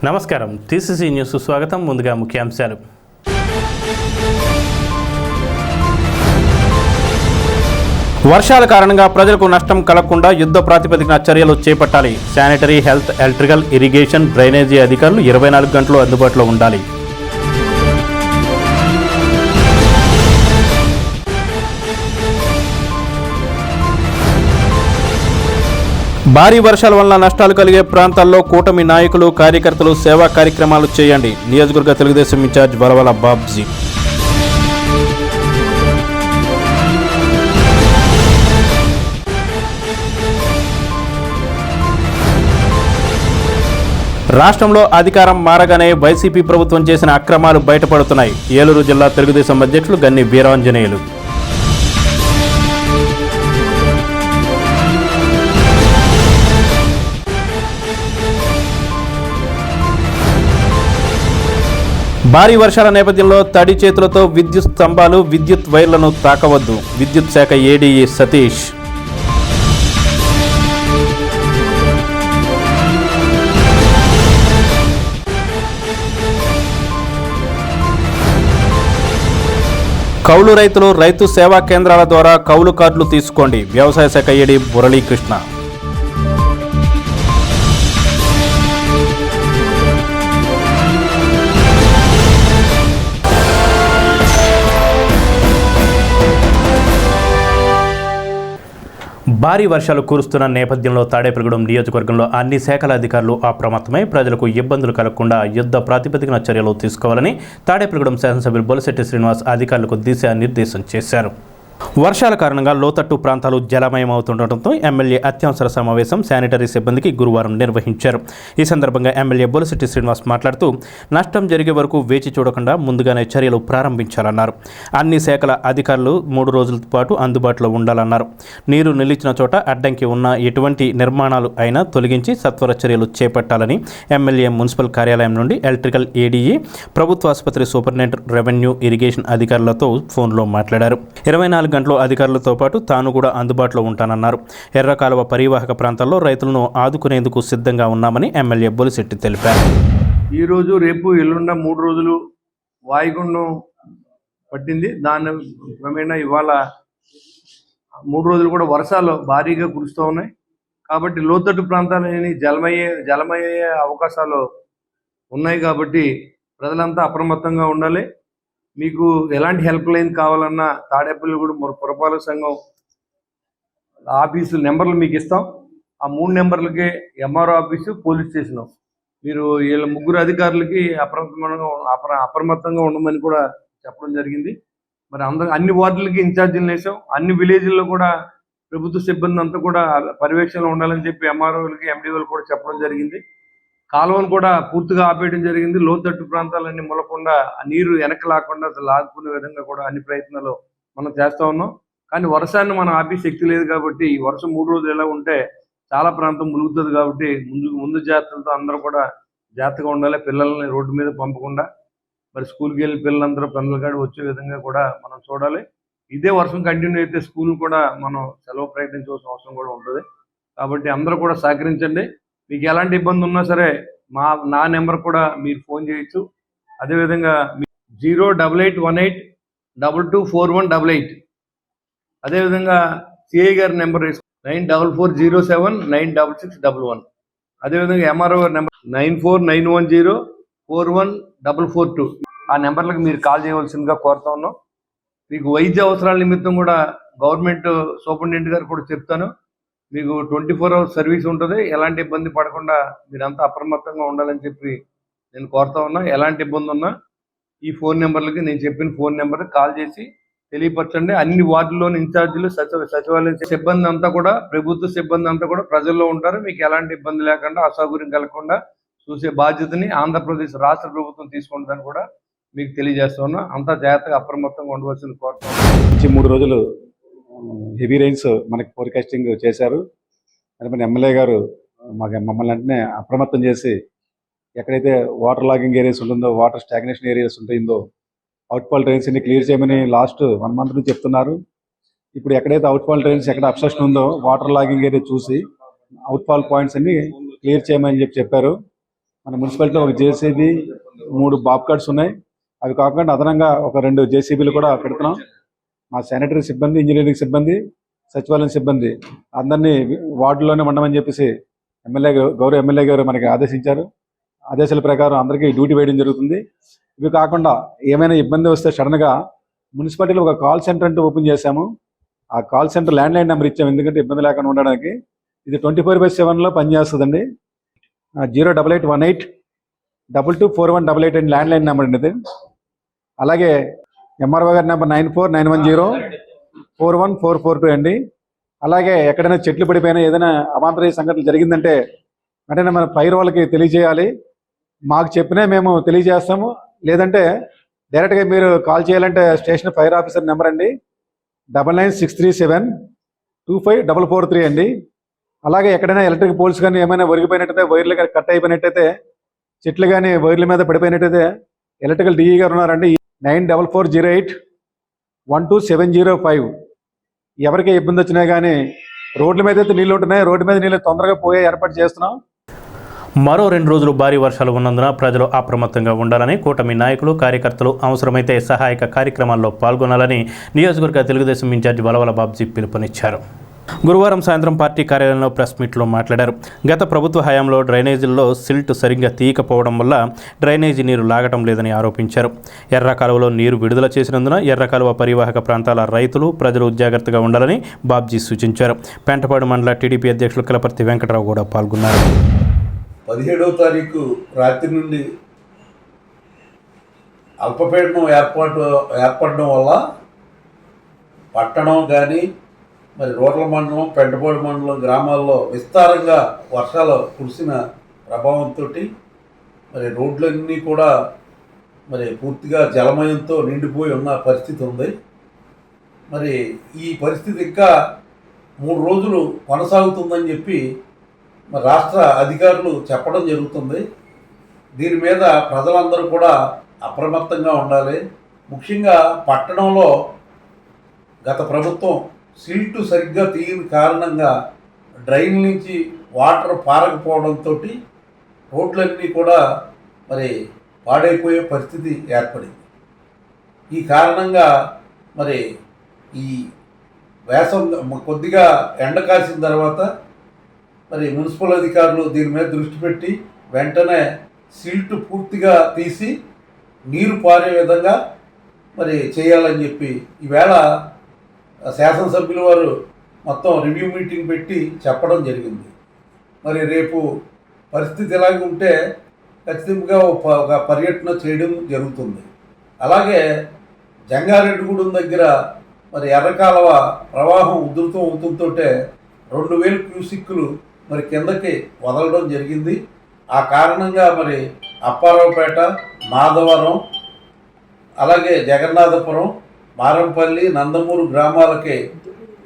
నమస్కారం, TCC news స్వాగతం. ముందుగా ముఖ్యాంశాలు. వర్షాల కారణంగా ప్రజలకు నష్టం కలగకుండా యుద్ధ ప్రాతిపదికన చర్యలు చేపట్టాలి. Sanitary, health, electrical, irrigation, drainage అధికారులు 24 గంటలు అందుబాటులో ఉండాలి. భారీ వర్షాల వలన నష్టాలు కలిగే ప్రాంతాల్లో కూటమి నాయకులు, కార్యకర్తలు సేవా కార్యక్రమాలు చేయండి. నియోజకవర్గ తెలుగుదేశం ఇన్ఛార్జ్ బలవల బాబ్జీ. రాష్ట్రంలో అధికారం మారగానే వైసీపీ ప్రభుత్వం చేసిన అక్రమాలు బయటపడుతున్నాయి. ఏలూరు జిల్లా తెలుగుదేశం అధ్యక్షులు గన్ని వీరాంజనేయులు. భారీ వర్షాల నేపథ్యంలో తడి చేతులతో విద్యుత్ స్తంభాలు, విద్యుత్ వైర్లను తాకవద్దు. విద్యుత్ శాఖ ఏడీఈ సతీష్. కౌలు రైతులు రైతు సేవా కేంద్రాల ద్వారా కౌలు కార్డులు తీసుకోండి. వ్యవసాయ శాఖ ఏడీ మురళీకృష్ణ. భారీ వర్షాలు కురుస్తున్న నేపథ్యంలో తాడేపల్లిగూడెం నియోజకవర్గంలో అన్ని శాఖల అధికారులు అప్రమత్తమై ప్రజలకు ఇబ్బందులు కలగకుండా యుద్ధ ప్రాతిపదికన చర్యలు తీసుకోవాలని తాడేపల్లిగూడెం శాసనసభ్యులు బొలిశెట్టి శ్రీనివాస్ అధికారులకు దిశానిర్దేశం చేశారు. వర్షాల కారణంగా లోతట్టు ప్రాంతాలు జలమయమవుతుండటంతో ఎమ్మెల్యే అత్యవసర సమావేశం శానిటరీ సిబ్బందికి గురువారం నిర్వహించారు. ఈ సందర్భంగా ఎమ్మెల్యే బొలిశెట్టి శ్రీనివాస్ మాట్లాడుతూ నష్టం జరిగే వరకు వేచి చూడకుండా ముందుగానే చర్యలు ప్రారంభించాలన్నారు. అన్ని శాఖల అధికారులు 3 రోజుల పాటు అందుబాటులో ఉండాలన్నారు. నీరు నిలిచిన చోట అడ్డంకి ఉన్న ఎటువంటి నిర్మాణాలు అయినా తొలగించి సత్వర చర్యలు చేపట్టాలని ఎమ్మెల్యే మున్సిపల్ కార్యాలయం నుండి ఎలక్ట్రికల్ ఏడీఈ, ప్రభుత్వ ఆసుపత్రి సూపరింటెండెంట్, రెవెన్యూ, ఇరిగేషన్ అధికారులతో ఫోన్లో మాట్లాడారు. 24 గంటలు అధికారులతో పాటు తాను కూడా అందుబాటులో ఉంటానన్నారు. ఎర్రకాలువ పరివాహక ప్రాంతాల్లో రైతులను ఆదుకునేందుకు సిద్ధంగా ఉన్నామని ఎమ్మెల్యే బొలిశెట్టి తెలిపారు. ఈరోజు, రేపు, ఎల్లుండ 3 రోజులు వాయుగుండం పట్టింది. దాని క్రమేణా ఇవాళ 3 రోజులు కూడా వర్షాలు భారీగా కురుస్తూ ఉన్నాయి. కాబట్టి లోతట్టు ప్రాంతాలని జలమయ్యే అవకాశాలు ఉన్నాయి. కాబట్టి ప్రజలంతా అప్రమత్తంగా ఉండాలి. మీకు ఎలాంటి హెల్ప్ లైన్ కావాలన్నా తాడేపల్లిగూడెం పురపాలక సంఘం ఆఫీసు నెంబర్లు మీకు ఇస్తాం. ఆ 3 నెంబర్లకి ఎంఆర్ఓ ఆఫీసు, పోలీస్ స్టేషను, మీరు వీళ్ళ 3 అధికారులకి అప్రమత్తంగా ఉండమని కూడా చెప్పడం జరిగింది. మరి అన్ని వార్డులకి ఇన్ఛార్జీలు వేసాం. అన్ని విలేజ్ల్లో కూడా ప్రభుత్వ సిబ్బంది అంతా కూడా పర్యవేక్షణలో ఉండాలని చెప్పి ఎంఆర్ఓలకి, ఎండిఓలు కూడా చెప్పడం జరిగింది. కాలువను కూడా పూర్తిగా ఆపేయడం జరిగింది. లోతట్టు ప్రాంతాలన్నీ ములకుండా నీరు వెనక్కి లాకుండా లాక్కునే విధంగా కూడా అన్ని ప్రయత్నాలు మనం చేస్తూ ఉన్నాం. కానీ వర్షాన్ని మనం ఆపే శక్తి లేదు. కాబట్టి ఈ వర్షం 3 రోజులు ఎలా ఉంటే చాలా ప్రాంతం ములుగుతుంది. కాబట్టి ముందు జాగ్రత్తలతో అందరూ కూడా జాగ్రత్తగా ఉండాలి. పిల్లల్ని రోడ్డు మీద పంపకుండా మరి స్కూల్కి వెళ్ళి పిల్లలందరూ పనులు కాడి వచ్చే విధంగా కూడా మనం చూడాలి. ఇదే వర్షం కంటిన్యూ అయితే స్కూల్ కూడా మనం సెలవు ప్రకటించవలసిన అవసరం కూడా ఉంటుంది. కాబట్టి అందరూ కూడా సహకరించండి. మీకు ఎలాంటి ఇబ్బంది ఉన్నా సరే నా నెంబర్ కూడా మీరు ఫోన్ చేయొచ్చు. అదేవిధంగా 08818224188. అదేవిధంగా సిఐ గారి నెంబర్ 9440796611. అదేవిధంగా ఎంఆర్ఓ గారి నెంబర్ 9491041442. ఆ నెంబర్లకు మీరు కాల్ చేయవలసిందిగా కోరుతా ఉన్నాం. మీకు వైద్య అవసరాల నిమిత్తం కూడా గవర్నమెంట్ సూపరింటెండెంట్ గారు కూడా చెప్తాను. మీకు 24 hours సర్వీస్ ఉంటుంది. ఎలాంటి ఇబ్బంది పడకుండా మీరంతా అప్రమత్తంగా ఉండాలని చెప్పి నేను కోరుతా ఉన్నా. ఎలాంటి ఇబ్బంది ఉన్నా ఈ ఫోన్ నెంబర్లకి, నేను చెప్పిన ఫోన్ నెంబర్కి కాల్ చేసి తెలియపరచండి. అన్ని వార్డుల్లోని ఇన్ఛార్జీలు, సచివాలయం సిబ్బంది అంతా కూడా, ప్రభుత్వ సిబ్బంది అంతా కూడా ప్రజల్లో ఉంటారు. మీకు ఎలాంటి ఇబ్బంది లేకుండా, అసౌకర్యం కలగకుండా చూసే బాధ్యతని ఆంధ్రప్రదేశ్ రాష్ట్ర ప్రభుత్వం తీసుకుంటుందని కూడా మీకు తెలియజేస్తా ఉన్నా. అంతా జాగ్రత్తగా అప్రమత్తంగా ఉండవలసింది కోరుతా ఉన్నా. 3 రోజులు హెవీ రైన్స్ మనకి ఫోర్కాస్టింగ్ చేశారు. మరి మన ఎమ్మెల్యే గారు మమ్మల్ని వెంటనే అప్రమత్తం చేసి ఎక్కడైతే వాటర్ లాగింగ్ ఏరియాస్ ఉంటుందో, వాటర్ స్టాగ్నేషన్ ఏరియాస్ ఉంటుందో అవుట్ఫాల్ డ్రైన్స్ అన్ని క్లియర్ చేయమని లాస్ట్ 1 month నుంచి చెప్తున్నారు. ఇప్పుడు ఎక్కడైతే అవుట్ఫాల్ డ్రైన్స్ ఎక్కడ అబ్స్ట్రక్షన్ ఉందో వాటర్ లాగింగ్ ఏరియా చూసి అవుట్ఫాల్ పాయింట్స్ అన్ని క్లియర్ చేయమని చెప్పారు. మన మున్సిపాలిటీలో ఒక జేసీబీ 3 బాబ్కాట్స్ ఉన్నాయి. అవి కాకుండా అదనంగా ఒక 2 జేసీబీలు కూడా పెడుతున్నాం. మా శానిటరీ సిబ్బంది, ఇంజనీరింగ్ సిబ్బంది, సచివాలయం సిబ్బంది అందరినీ వార్డులోనే ఉండమని చెప్పేసి గౌరవ ఎమ్మెల్యే గారు మనకి ఆదేశించారు. ఆదేశాల ప్రకారం అందరికీ డ్యూటీ వేయడం జరుగుతుంది. ఇవి కాకుండా ఏమైనా ఇబ్బంది వస్తే సడన్గా మున్సిపాలిటీలో ఒక కాల్ సెంటర్ అంటూ ఓపెన్ చేశాము. ఆ కాల్ సెంటర్ ల్యాండ్లైన్ నెంబర్ ఇచ్చాము, ఎందుకంటే ఇబ్బంది లేకుండా ఉండడానికి. ఇది 24/7 పనిచేస్తుందండి. 08818224188 అని ల్యాండ్లైన్ నెంబర్ అండి ఇది. అలాగే ఎంఆర్ఓ గారి నెంబర్ 9491041442 అండి. అలాగే ఎక్కడైనా చెట్లు పడిపోయినా ఏదైనా అవాంతరీయ సంఘటన జరిగిందంటే వెంటనే మన ఫైర్ వాళ్ళకి తెలియజేయాలి. మాకు చెప్పినా మేము తెలియజేస్తాము. లేదంటే డైరెక్ట్గా మీరు కాల్ చేయాలంటే స్టేషన్ ఫైర్ ఆఫీసర్ నెంబర్ అండి 9963725443 అండి. అలాగే ఎక్కడైనా ఎలక్ట్రిక్ పోల్స్ కానీ ఏమైనా ఒరిగిపోయినట్టయితే, వైర్లు కానీ కట్ అయిపోయినట్టయితే, చెట్లు కానీ వైర్ల మీద పడిపోయినట్టయితే ఎలక్ట్రికల్ డిఈ గారు ఉన్నారండి 9408127005. ఎవరికి ఇబ్బంది వచ్చినా కానీ రోడ్ల మీద అయితే నీళ్ళు ఉంటున్నాయి, రోడ్డు మీద నీళ్ళు తొందరగా పోయే ఏర్పాటు చేస్తున్నాం. మరో 2 రోజులు భారీ వర్షాలు ఉన్నందున ప్రజలు అప్రమత్తంగా ఉండాలని కూటమి నాయకులు, కార్యకర్తలు అవసరమైతే సహాయక కార్యక్రమాల్లో పాల్గొనాలని నియోజకవర్గ తెలుగుదేశం ఇన్ఛార్జి వలవల బాబ్జీ పిలుపునిచ్చారు. గురువారం సాయంత్రం పార్టీ కార్యాలయంలో ప్రెస్ మీట్లో మాట్లాడారు. గత ప్రభుత్వ హయాంలో డ్రైనేజీల్లో సిల్ట్ సరిగ్గా తీయకపోవడం వల్ల డ్రైనేజీ నీరు లాగటం లేదని ఆరోపించారు. ఎర్ర కాలువలో నీరు విడుదల చేసినందున ఎర్ర కాలువ పరివాహక ప్రాంతాల రైతులు, ప్రజలు జాగ్రత్తగా ఉండాలని బాబ్జీ సూచించారు. పెంటపాడు మండల టీడీపీ అధ్యక్షులు కిలపర్తి వెంకటరావు కూడా పాల్గొన్నారు. 17వ తారీఖు రాత్రి నుండి అల్పపీడనం ఏర్పడడం వల్ల పట్టణం కానీ మరి రూరల్ మండలం, పెంటపాడు మండలం గ్రామాల్లో విస్తారంగా వర్షాలు కురిసిన ప్రభావంతో మరి రోడ్లన్నీ కూడా మరి పూర్తిగా జలమయంతో నిండిపోయి ఉన్న పరిస్థితి ఉంది. మరి ఈ పరిస్థితి ఇంకా 3 రోజులు కొనసాగుతుందని చెప్పి మరి రాష్ట్ర అధికారులు చెప్పడం జరుగుతుంది. దీని మీద ప్రజలందరూ కూడా అప్రమత్తంగా ఉండాలి. ముఖ్యంగా పట్టణంలో గత ప్రభుత్వం సిల్టు సరిగ్గా తీయని కారణంగా డ్రైన్ నుంచి వాటర్ పారకపోవడంతో రోడ్లన్నీ కూడా మరి పాడైపోయే పరిస్థితి ఏర్పడింది. ఈ కారణంగా మరి ఈ కొద్దిగా ఎండ కాసిన తర్వాత మరి మున్సిపల్ అధికారులు దీని మీద దృష్టి పెట్టి వెంటనే సిల్ట్ పూర్తిగా తీసి నీరు పారే విధంగా మరి చేయాలని చెప్పి ఈవేళ శాసనసభ్యుల వారు మొత్తం రివ్యూ మీటింగ్ పెట్టి చెప్పడం జరిగింది. మరి రేపు పరిస్థితి ఇలాగే ఉంటే ఖచ్చితంగా ఒక పర్యటన చేయడం జరుగుతుంది. అలాగే జంగారెడ్డిగూడెం దగ్గర మరి ఎర్రకాలువ ప్రవాహం ఉధృతం అవుతుందో 2000 క్యూసిక్కులు మరి కిందకి వదలడం జరిగింది. ఆ కారణంగా మరి అప్పారావుపేట, మాధవరం, అలాగే జగన్నాథపురం, మారంపల్లి, నందమూరు గ్రామాలకి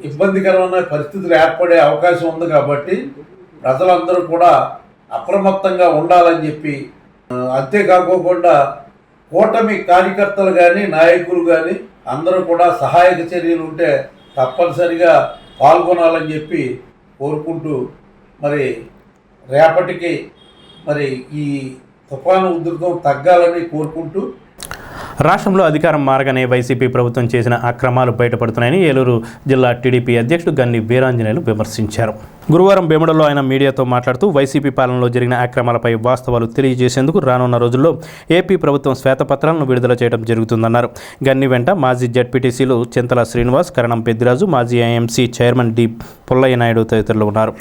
ఇబ్బందికరమైన పరిస్థితులు ఏర్పడే అవకాశం ఉంది. కాబట్టి ప్రజలందరూ కూడా అప్రమత్తంగా ఉండాలని చెప్పి, అంతేకాకోకుండా కూటమి కార్యకర్తలు కానీ, నాయకులు కానీ అందరూ కూడా సహాయక చర్యలు ఉంటే తప్పనిసరిగా పాల్గొనాలని చెప్పి కోరుకుంటూ మరి రేపటికి మరి ఈ తుఫాను ఉధృతం తగ్గాలని కోరుకుంటూ, రాష్ట్రంలో అధికారం మారగానే వైసీపీ ప్రభుత్వం చేసిన అక్రమాలు బయటపడుతున్నాయని ఏలూరు జిల్లా టీడీపీ అధ్యక్షుడు గన్ని వీరాంజనేయులు విమర్శించారు. గురువారం భీమడలో ఆయన మీడియాతో మాట్లాడుతూ వైసీపీ పాలనలో జరిగిన అక్రమాలపై వాస్తవాలు తెలియజేసేందుకు రానున్న రోజుల్లో ఏపీ ప్రభుత్వం శ్వేతపత్రాలను విడుదల చేయడం జరుగుతుందన్నారు. గన్ని వెంట మాజీ జెడ్పీటీసీలు చింతల శ్రీనివాస్, కరణం పెద్దిరాజు, మాజీ IMC chairman D Pullaiah Naidu తదితరులు ఉన్నారు.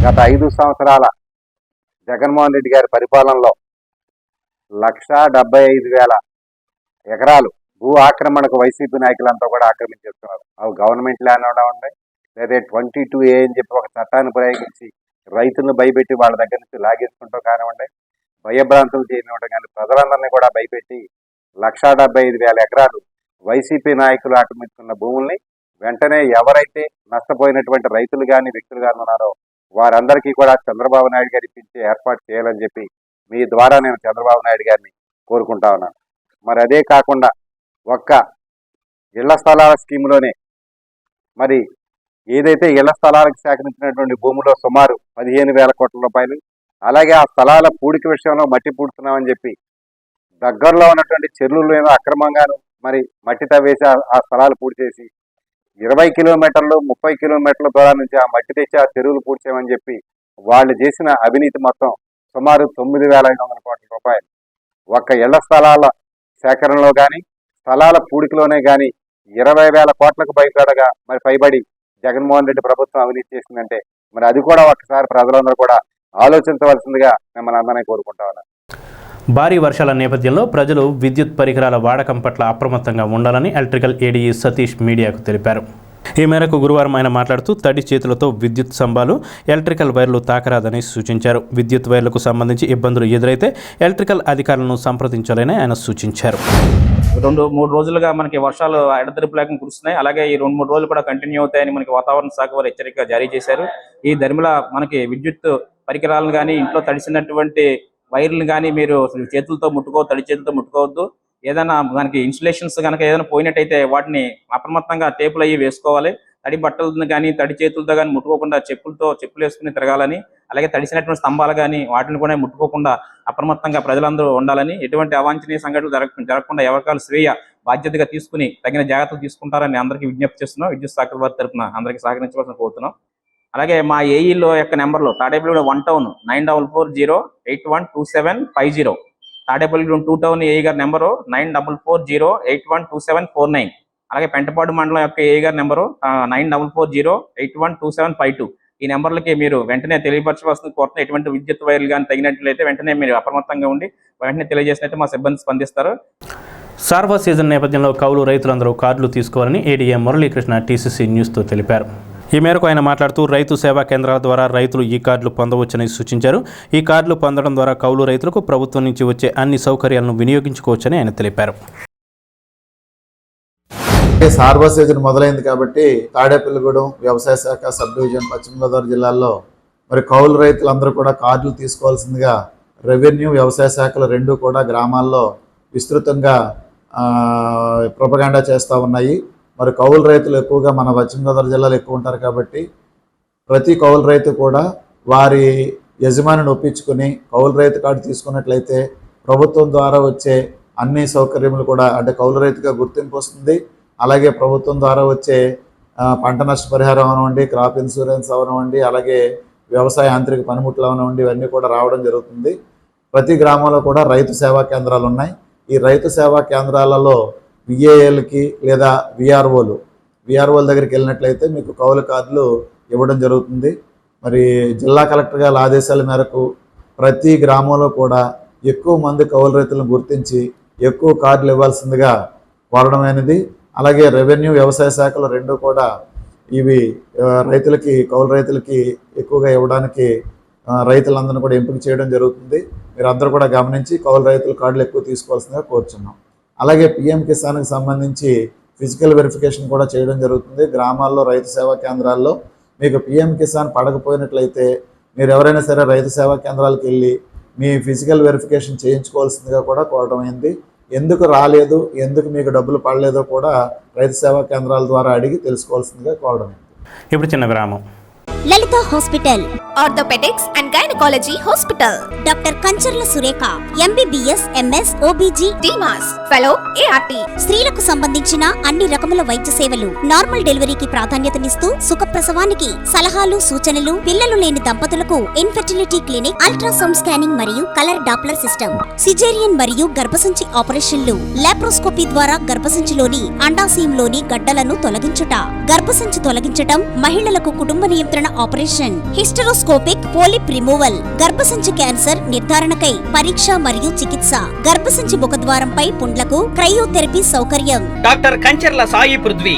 గత 5 సంవత్సరాల జగన్మోహన్ రెడ్డి గారి పరిపాలనలో 1,75,000 ఎకరాలు భూ ఆక్రమణకు వైసీపీ నాయకులంతా కూడా ఆక్రమించేస్తున్నారు. అవి గవర్నమెంట్ ల్యాండ్ అవడం ఉంటాయి, లేదా 22A అని చెప్పి ఒక చట్టాన్ని ప్రయోగించి రైతులను భయపెట్టి వాళ్ళ దగ్గర నుంచి లాగేసుకుంటూ కానివ్వండి, భయభ్రాంతులు చేయనివ్వడం కానీ ప్రజలందరినీ కూడా భయపెట్టి 1,75,000 ఎకరాలు వైసీపీ నాయకులు ఆక్రమించుకున్న భూముల్ని వెంటనే ఎవరైతే నష్టపోయినటువంటి రైతులు కానీ, వ్యక్తులు కానీ ఉన్నారో వారందరికీ కూడా చంద్రబాబు నాయుడు గారు ఇప్పించి ఏర్పాటు చేయాలని చెప్పి మీ ద్వారా నేను చంద్రబాబు నాయుడు గారిని కోరుకుంటా ఉన్నాను. మరి అదే కాకుండా ఒక్క ఇళ్ల స్థలాల స్కీమ్లోనే మరి ఏదైతే ఇళ్ల స్థలాలకు సేకరించినటువంటి భూములో సుమారు 15,000 కోట్ల రూపాయలు, అలాగే ఆ స్థలాల పూడిక విషయంలో మట్టి పూడుతున్నామని చెప్పి దగ్గరలో ఉన్నటువంటి చెరువులు ఏదో అక్రమంగాను మరి మట్టి తవ్వేసి ఆ స్థలాలు పూడి చేసి 20 కిలోమీటర్లు 30 కిలోమీటర్ల దూరం నుంచి ఆ మట్టి తెచ్చి ఆ చెరువులు పూడ్చేయమని చెప్పి వాళ్ళు చేసిన అవినీతి మొత్తం సుమారు 9,500 కోట్ల రూపాయలు. ఒక్క ఇళ్ల స్థలాల సేకరణలో కానీ స్థలాల పూడికలోనే కానీ 20,000 కోట్లకు పైబడి జగన్మోహన్ రెడ్డి ప్రభుత్వం అవినీతి చేసిందంటే మరి అది కూడా ఒక్కసారి ప్రజలందరూ కూడా ఆలోచించవలసిందిగా మిమ్మల్ని అందరినీ కోరుకుంటా ఉన్నాను. భారీ వర్షాల నేపథ్యంలో ప్రజలు విద్యుత్ పరికరాల వాడకం పట్ల అప్రమత్తంగా ఉండాలని ఎలక్ట్రికల్ ఏడీఈ సతీష్ మీడియాకు తెలిపారు. ఈ మేరకు గురువారం ఆయన మాట్లాడుతూ తడి చేతులతో విద్యుత్ స్తంభాలు, ఎలక్ట్రికల్ వైర్లు తాకరాదని సూచించారు. విద్యుత్ వైర్లకు సంబంధించి ఇబ్బందులు ఎదురైతే ఎలక్ట్రికల్ అధికారులను సంప్రదించాలని ఆయన సూచించారు. 2-3 రోజులుగా మనకి వర్షాలు ఎడతెరిపిలేక కురుస్తున్నాయి. అలాగే ఈ 2-3 రోజులు కూడా కంటిన్యూ అవుతాయని మనకి వాతావరణ శాఖ వారు హెచ్చరిక జారీ చేశారు. ఈ దరిమిల మనకి విద్యుత్ పరికరాలను కానీ ఇంట్లో తడిసినటువంటి వైర్లను కానీ మీరు చేతులతో తడి చేతులతో ముట్టుకోవద్దు. ఏదైనా మనకి ఇన్సులేషన్స్ కనుక ఏదైనా పోయినట్టయితే వాటిని అప్రమత్తంగా టేపులు అయ్యి వేసుకోవాలి. తడి బట్టలను కానీ తడి చేతులతో కానీ ముట్టుకోకుండా చెప్పులు వేసుకుని తిరగాలని, అలాగే తడిసినటువంటి స్తంభాలు కానీ వాటిని కూడా ముట్టుకోకుండా అప్రమత్తంగా ప్రజలందరూ ఉండాలని, ఎటువంటి అవాంఛనీయ సంఘటనలు జరగకుండా ఎవరికాలు స్వీయ బాధ్యతగా తీసుకుని తగిన జాగ్రత్తలు తీసుకుంటారని అందరికీ విజ్ఞప్తి చేస్తున్నాం. విద్యుత్ శాఖ వారి తరఫున అందరికీ సహకరించవలసిన కోరుతున్నాం. అలాగే మా ఏఈలో యొక్క నెంబర్లు Tadepalli 1 town 9440812750, Tadepalli 2 town AE గారి నెంబరు 9440812749, అలాగే పెంటపాడు మండలం యొక్క ఏఈ గారి నెంబరు 9440812752. ఈ నెంబర్లకి మీరు వెంటనే తెలియపరచవలసిన కోరుతున్న ఎటువంటి విద్యుత్ వైర్లు కానీ తగినట్లయితే వెంటనే మీరు అప్రమత్తంగా ఉండి వెంటనే తెలియజేసినట్టు మా సిబ్బంది స్పందిస్తారు. సార్వ సీజన్ నేపథ్యంలో కౌలు రైతులందరూ కార్డులు తీసుకోవాలని ఏడీఎం మురళీకృష్ణ టీసీసీ న్యూస్తో తెలిపారు. ఈ మేరకు ఆయన మాట్లాడుతూ రైతు సేవా కేంద్రాల ద్వారా రైతులు ఈ కార్డులు పొందవచ్చని సూచించారు. ఈ కార్డులు పొందడం ద్వారా కౌలు రైతులకు ప్రభుత్వం నుంచి వచ్చే అన్ని సౌకర్యాలను వినియోగించుకోవచ్చని ఆయన తెలిపారు. సార్వ సీజన్ మొదలైంది కాబట్టి తాడేపల్లిగూడెం వ్యవసాయ శాఖ సబ్ డివిజన్ పశ్చిమ గోదావరి జిల్లాల్లో మరి కౌలు రైతులందరూ కూడా కార్డులు తీసుకోవాల్సిందిగా రెవెన్యూ వ్యవసాయ శాఖలు రెండు కూడా గ్రామాల్లో విస్తృతంగా ప్రొపగాండా చేస్తూ ఉన్నాయి. మరి కౌలు రైతులు ఎక్కువగా మన పశ్చిమ గోదావరి జిల్లాలో ఎక్కువ ఉంటారు కాబట్టి ప్రతి కౌలు రైతు కూడా వారి యజమానిని ఒప్పించుకుని కౌలు రైతు కార్డు తీసుకున్నట్లయితే ప్రభుత్వం ద్వారా వచ్చే అన్ని సౌకర్యములు కూడా అంటే కౌలు రైతుగా గుర్తింపు వస్తుంది. అలాగే ప్రభుత్వం ద్వారా వచ్చే పంట నష్టపరిహారం అవనివ్వండి, క్రాప్ ఇన్సూరెన్స్ అవనివ్వండి, అలాగే వ్యవసాయ యాంత్రిక పనిముట్లు అవనివ్వండి, ఇవన్నీ కూడా రావడం జరుగుతుంది. ప్రతి గ్రామంలో కూడా రైతు సేవా కేంద్రాలు ఉన్నాయి. ఈ రైతు సేవా కేంద్రాలలో విఏఎల్కి లేదా విఆర్ఓల దగ్గరికి వెళ్ళినట్లయితే మీకు కౌలు కార్డులు ఇవ్వడం జరుగుతుంది. మరి జిల్లా కలెక్టర్ గారి ఆదేశాల మేరకు ప్రతి గ్రామంలో కూడా ఎక్కువ మంది కౌలు రైతులను గుర్తించి ఎక్కువ కార్డులు ఇవ్వాల్సిందిగా కోరడం అనేది. అలాగే రెవెన్యూ వ్యవసాయ శాఖలు రెండు కూడా ఇవి కౌలు రైతులకి ఎక్కువగా ఇవ్వడానికి రైతులందరినీ కూడా ఎంపిక చేయడం జరుగుతుంది. మీరు అందరూ కూడా గమనించి కౌలు రైతుల కార్డులు ఎక్కువ తీసుకోవాల్సిందిగా కోరుచున్నాం. అలాగే పిఎం కిసాన్కి సంబంధించి ఫిజికల్ వెరిఫికేషన్ కూడా చేయడం జరుగుతుంది. గ్రామాల్లో రైతు సేవా కేంద్రాల్లో మీకు పిఎం కిసాన్ పడకపోయినట్లయితే మీరు ఎవరైనా సరే రైతు సేవా కేంద్రాలకు వెళ్ళి మీ ఫిజికల్ వెరిఫికేషన్ చేయించుకోవాల్సిందిగా కూడా కోరడం అయింది. ఎందుకు రాలేదు, ఎందుకు మీకు డబ్బులు పడలేదో కూడా రైతు సేవా కేంద్రాల ద్వారా అడిగి తెలుసుకోవాల్సిందిగా కోరడం అయింది. ఇప్పుడు చిన్న విరామం. Lalitha hospital orthopaedics and gynaecology hospital. Doctor Kancharla Surekha MBBS MS OBG డిమాస్ ఫెలో ఏఆర్టీ. స్త్రీలకు సంబంధించిన అన్ని రకముల వైద్య సేవలు, నార్మల్ డెలివరీకి ప్రాధాన్యతనిస్తూ సుఖప్రసవానికి సలహాలు సూచనలు, పిల్లలు లేని దంపతులకు ఇన్ఫెర్టిలిటీ క్లినిక్, అల్ట్రాసౌండ్ స్కానింగ్ మరియు కలర్ డాప్లర్ సిస్టమ్, సిజేరియన్ మరియు గర్భసంచి ఆపరేషన్లు, లాప్రోస్కోపీ ద్వారా గర్భసంచిలోని అండాశయంలోని గడ్డలను తొలగించుట, గర్భసంచి తొలగించటం, మహిళలకు కుటుంబ నియంత్రణ ఆపరేషన్, హిస్టరోస్కోపిక్ పోలిప్ రిమూవల్, గర్భసంచి క్యాన్సర్ నిర్ధారణకై పరీక్ష మరియు చికిత్స, గర్భసంచి ముఖద్వారంపై పుండ్లకు క్రయోథెరపీ సౌకర్యం. Doctor Kancharla Sai Prithvi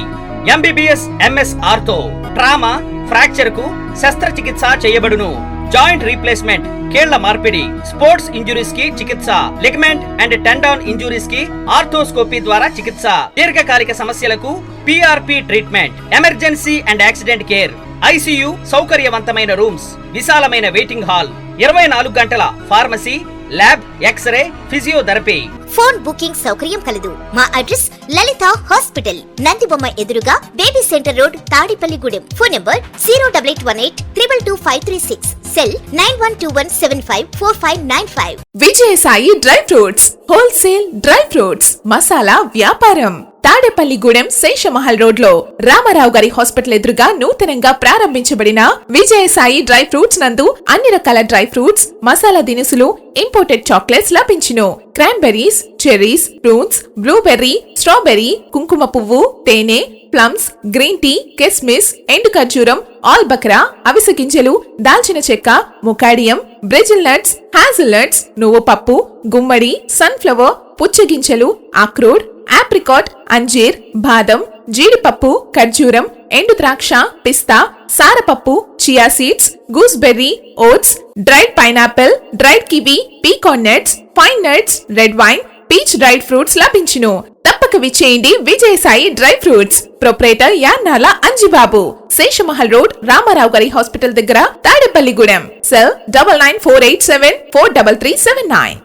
MBBS MS ortho, trauma fracture కు శస్త్రచికిత్స చేయబడును. జాయింట్ రీప్లేస్మెంట్, కీళ్ల మార్పిడి, స్పోర్ట్స్ ఇంజురీస్ కి చికిత్స, లిగమెంట్ అండ్ టెండాన్ ఇంజురీస్ కి ఆర్థోస్కోపీ ద్వారా చికిత్స, దీర్ఘకాలిక సమస్యలకు PRP treatment, emergency and accident care, ICU సౌకర్యవంతమైన రూమ్స్, విశాలమైన వెయిటింగ్ హాల్, 24 గంటల pharmacy, lab, x-ray, physiotherapy. Phone booking సౌకర్యం కలదు. మా అడ్రస్ లలిత హాస్పిటల్, నందిబొమ్మ ఎదురుగా baby centre road, Tadepalligudem. Phone number 08818 222536 cell 9121754595. Vijayasai dry fruits wholesale dry fruits masala వ్యాపారం తాడేపల్లిగూడెం శేషమహల్ రోడ్ లో రామారావు గారి హాస్పిటల్ ఎదురుగా నూతనంగా ప్రారంభించబడిన విజయసాయి డ్రై ఫ్రూట్స్ నందు అన్ని రకాల డ్రై ఫ్రూట్స్ మసాలా దినుసులు ఇంపోర్టెడ్ చాక్లెట్స్ లభించును. Cranberries, cherries, prunes, blueberry, strawberry, కుంకుమ పువ్వు, తేనె, ప్లమ్స్, గ్రీన్ టీ, కిస్మిస్, ఎండు ఖర్జూరం, ఆల్ బక్రా, అవిసె గింజలు, దాల్చిన చెక్క, ముకాడియం, బ్రెజిల్ నట్స్, హ్యాజిల్ నట్స్, నువ్వు పప్పు, గుమ్మడి, సన్ఫ్లవర్, పుచ్చగింజలు, అక్రోడ్, ఆప్రికాట్, అంజీర్, బాదం, జీడిపప్పు, ఖర్జూరం, ఎండు ద్రాక్ష, పిస్తా, సారపప్పు, chia seeds, gooseberry, oats, dried pineapple, dried kiwi, pecan nuts, pine nuts, red wine, peach dried fruits లభించును. తప్పక విచ్చేయండి Vijayasai dry fruits. Proprietor Yarnala Anjibabu, Seshamahal road, Ramarao గారి హాస్పిటల్ దగ్గర, Tadepalligudem. Cell 9948743379.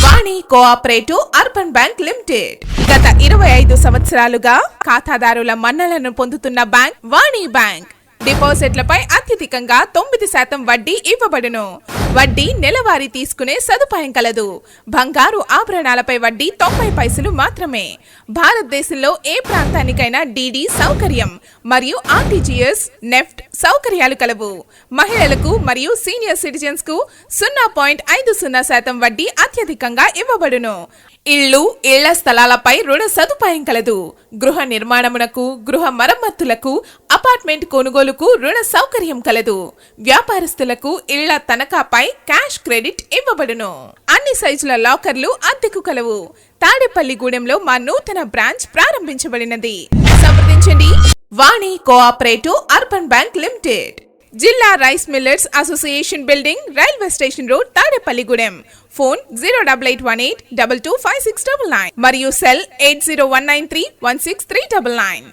Vani cooperative urban bank limited గత 25 సంవత్సరాలుగా ఖాతాదారుల మన్నలను పొందుతున్న బ్యాంక్ వాణి బ్యాంక్. డిపాజిట్లపై అత్యధికంగా 9% వడ్డీ ఇవ్వబడును. వడ్డీ నెలవారీ తీసుకునే సదుపాయం కలదు. బంగారు ఆభరణాలపై వడ్డీ 90 పైసలు మాత్రమే. భారతదేశంలో ఏ ప్రాంతానికైనా డీడీ సౌకర్యం మరియు ఆర్టీజీఎస్, నెఫ్ట్ సౌకర్యాలు కలవు. మహిళలకు మరియు సీనియర్ సిటిజన్స్ కు 0.50% వడ్డీ అత్యధికంగా ఇవ్వబడును. ఇళ్లు, ఇళ్ల స్థలాలపై రుణ సదుపాయం కలదు. గృహ నిర్మాణమునకు, గృహ మరమ్మతులకు, అపార్ట్మెంట్ కొనుగోలుకు రుణ సౌకర్యం కలదు. వ్యాపారస్తులకు ఇళ్ల తనఖాపై క్యాష్ క్రెడిట్ ఇవ్వబడును. అన్ని సైజుల లాకర్లు అద్దెకు కలవు. తాడేపల్లిగూడెంలో మా నూతన బ్రాంచ్ ప్రారంభించబడినది. సంప్రదించండి వాణి కోఆపరేటివ్ అర్బన్ బ్యాంక్ లిమిటెడ్, జిల్లా rice millers association building, railway station road, Tadepalligudem. Phone 08882256999 మరియు సెల్ 8019316399.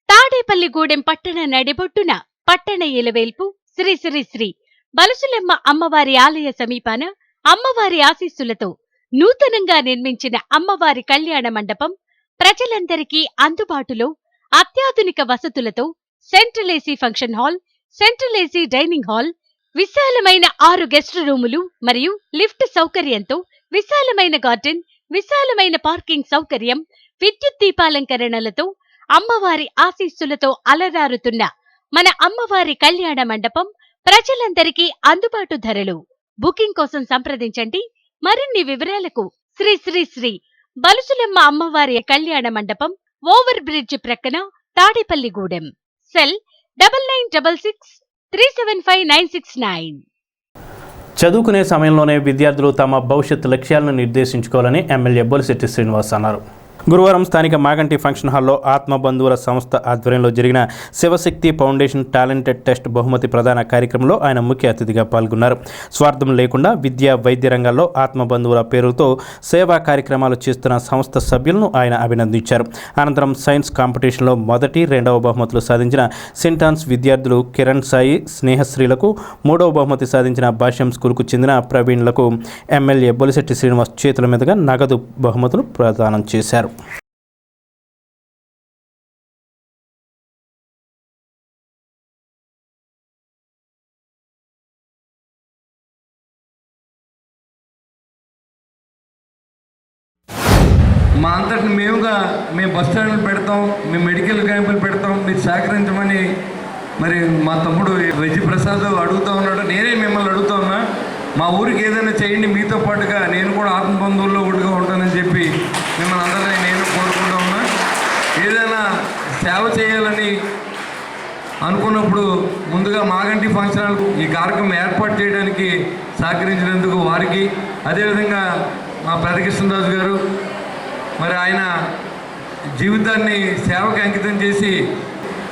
తాడేపల్లిగూడెం పట్టణ నడిబొట్టున పట్టణ ఇలవేల్పు శ్రీ శ్రీ శ్రీ బలుసులెమ్మ అమ్మవారి ఆలయ సమీపాన అమ్మవారి ఆశీస్సులతో నూతనంగా నిర్మించిన అమ్మవారి కళ్యాణ మండపం ప్రజలందరికీ అందుబాటులో అత్యాధునిక వసతులతో central AC function hall, central AC dining hall, విశాలమైన 6 గెస్ట్ రూములు మరియు లిఫ్ట్ సౌకర్యంతో విశాలమైన గార్డెన్, విశాలమైన పార్కింగ్ సౌకర్యం, విద్యుత్ దీపాలంకరణలతో అమ్మవారి ఆశీస్సులతో అలరారుతున్న మన అమ్మవారి కళ్యాణ మండపం ప్రజలందరికీ అందుబాటు ధరలు. బుకింగ్ కోసం సంప్రదించండి. మరిన్ని వివరాలకు శ్రీ శ్రీ శ్రీ బలుసులెమ్మ అమ్మవారి కళ్యాణ మండపం, ఓవర్ బ్రిడ్జ్ ప్రక్కన, తాడేపల్లిగూడెం. సెల్ 9966375969. చదువుకునే సమయంలోనే విద్యార్థులు తమ భవిష్యత్ లక్ష్యాలను నిర్దేశించుకోవాలని ఎమ్మెల్యే బొలిశెట్టి శ్రీనివాస్ అన్నారు. గురువారం స్థానిక మాగంటి ఫంక్షన్ హాల్లో ఆత్మబంధువుల సంస్థ ఆధ్వర్యంలో జరిగిన శివశక్తి ఫౌండేషన్ టాలెంటెడ్ టెస్ట్ బహుమతి ప్రదాన కార్యక్రమంలో ఆయన ముఖ్య అతిథిగా పాల్గొన్నారు. స్వార్థం లేకుండా విద్యా, వైద్య రంగాల్లో ఆత్మబంధువుల పేరుతో సేవా కార్యక్రమాలు చేస్తున్న సంస్థ సభ్యులను ఆయన అభినందించారు. అనంతరం సైన్స్ కాంపిటీషన్లో మొదటి, రెండవ బహుమతులు సాధించిన సెంటాన్స్ విద్యార్థులు కిరణ్ సాయి, స్నేహశ్రీలకు, మూడవ బహుమతి సాధించిన భాష్యం స్కూల్కు చెందిన ప్రవీణ్లకు ఎమ్మెల్యే బొలిశెట్టి శ్రీనివాస్ చేతుల మీదుగా నగదు బహుమతులు ప్రదానం చేశారు. మా అంతటిని మేము బస్ స్టాండ్లు పెడతాం, మేము మెడికల్ క్యాంపులు పెడతాం, మీరు సహకరించమని మరి మా తమ్ముడు వెజ్జి ప్రసాద్ అడుగుతూ ఉన్నాడు. నేనే మిమ్మల్ని అడుగుతా ఉన్నా, మా ఊరికి ఏదైనా చేయండి, మీతో పాటుగా నేను కూడా ఆత్మబంధువుల్లో ఒకటిగా ఉంటానని చెప్పి మిమ్మల్ని అందరినీ నేను కోరుకుంటూ ఉన్నా. ఏదైనా సేవ చేయాలని అనుకున్నప్పుడు ముందుగా మాగంటి ఫంక్షన్ హాల్ ఈ కార్యక్రమం ఏర్పాటు చేయడానికి సహకరించినందుకు వారికి, అదేవిధంగా మా పెదకృష్ణరాజు గారు మరి ఆయన జీవితాన్ని సేవకి అంకితం చేసి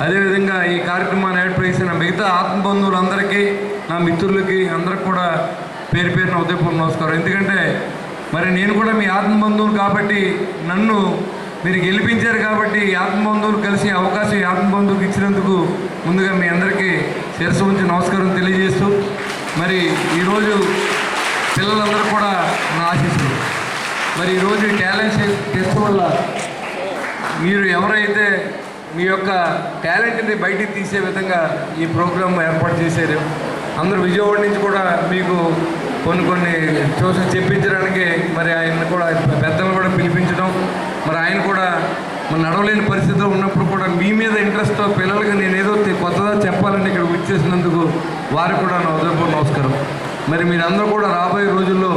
అదేవిధంగా ఈ కార్యక్రమాన్ని ఏర్పాటు చేసిన మిగతా ఆత్మబంధువులందరికీ, నా మిత్రులకి అందరికి కూడా పేరు పేరున ఉదయపూర్వ నమస్కారం. ఎందుకంటే మరి నేను కూడా మీ ఆత్మబంధువులు కాబట్టి, నన్ను మీరు గెలిపించారు కాబట్టి ఆత్మబంధువులు కలిసి అవకాశం ఆత్మబంధువులకు ఇచ్చినందుకు ముందుగా మీ అందరికీ శిరస్సు ఉంచి నమస్కారం తెలియజేస్తూ, మరి ఈరోజు పిల్లలందరూ కూడా నా ఆశీస్సులు. మరి ఈరోజు టాలెంట్ టెస్ట్ వల్ల మీరు ఎవరైతే మీ యొక్క టాలెంట్ని బయటికి తీసే విధంగా ఈ ప్రోగ్రాం ఏర్పాటు చేశారు, అందరూ విజయవాడ నుంచి కూడా మీకు కొన్ని చూసి చెప్పించడానికి మరి ఆయన కూడా పెద్దలను కూడా పిలిపించడం, మరి ఆయన కూడా మరి నడవలేని పరిస్థితిలో ఉన్నప్పుడు కూడా మీ మీద ఇంట్రెస్ట్తో పిల్లలకి నేను ఏదో కొత్తగా చెప్పాలని ఇక్కడ విచ్చేసినందుకు వారికి కూడా నా ఉదయపూర్వ నమస్కారం. మరి మీరందరూ కూడా రాబోయే రోజుల్లో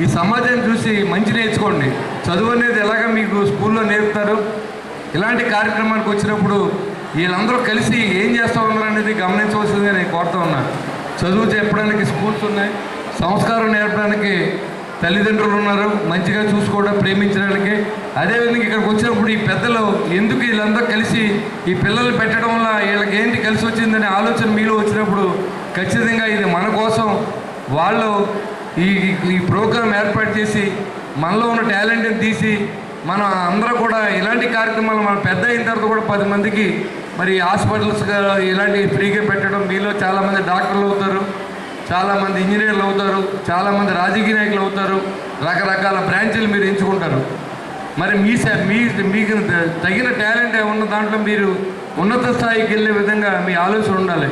ఈ సమాజాన్ని చూసి మంచి నేర్చుకోండి. చదువు అనేది ఎలాగ మీకు స్కూల్లో నేర్పుతారు, ఇలాంటి కార్యక్రమానికి వచ్చినప్పుడు వీళ్ళందరూ కలిసి ఏం చేస్తూ ఉన్నారు అనేది గమనించవలసిందిగా నేను కోరుతూ ఉన్నాను. చదువు చెప్పడానికి స్కూల్స్ ఉన్నాయి, సంస్కారం నేర్పడానికి తల్లిదండ్రులు ఉన్నారు, మంచిగా చూసుకోవడం, ప్రేమించడానికి. అదేవిధంగా ఇక్కడికి వచ్చినప్పుడు ఈ పెద్దలు ఎందుకు వీళ్ళందరూ కలిసి ఈ పిల్లలు పెట్టడం వల్ల వీళ్ళకి ఏంటి కలిసి వచ్చిందనే ఆలోచన మీలో వచ్చినప్పుడు ఖచ్చితంగా ఇది మన కోసం వాళ్ళు ఈ ప్రోగ్రాం ఏర్పాటు చేసి మనలో ఉన్న టాలెంట్ని తీసి మనం అందరూ కూడా ఇలాంటి కార్యక్రమాలు మనం పెద్ద అయిన తర్వాత కూడా 10 మందికి మరి హాస్పిటల్స్ ఇలాంటి ఫ్రీగా పెట్టడం, మీలో చాలామంది డాక్టర్లు అవుతారు, చాలామంది ఇంజనీర్లు అవుతారు, చాలామంది రాజకీయ నాయకులు అవుతారు, రకరకాల బ్రాంచీలు మీరు ఎంచుకుంటారు. మరి మీకు తగిన టాలెంట్ ఉన్న దాంట్లో మీరు ఉన్నత స్థాయికి వెళ్ళే విధంగా మీ ఆలోచన ఉండాలి.